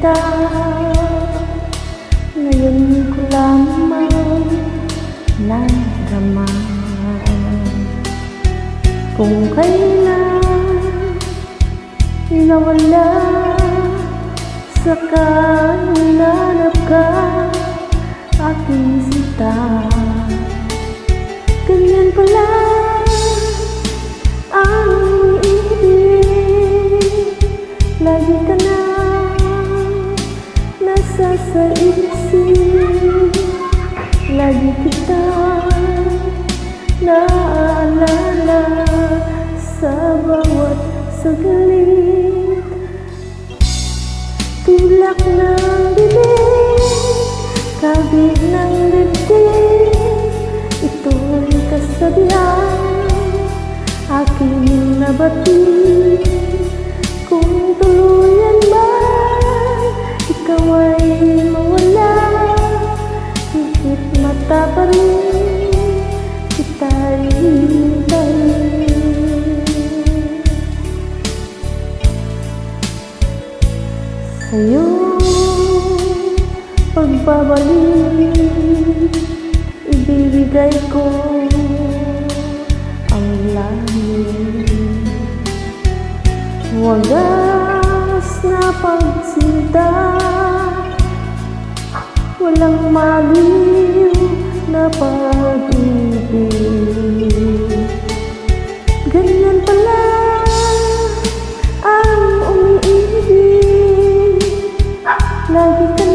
kita, ngayon ko lamang nadarama. Kung kailan nawala sa kahilanap ka, aking sinta, ganyan pala ang ibig. Lagi ka na nasa sa isip, lagi kita naaalala sa bawat saglit. Tulak ng bibig, kabig ng dibdib, ito'y kasabihan aking nabatid. Kung tuluyan man ikaw ay mawala, higit mata pa rin kita'y hintayin. Sa'yo pagbabalik, ibibigay ko ang langit. Wagas na pagsinta, walang maliw na pag-ibig. Ganyan pala ang umiibig, lagi ka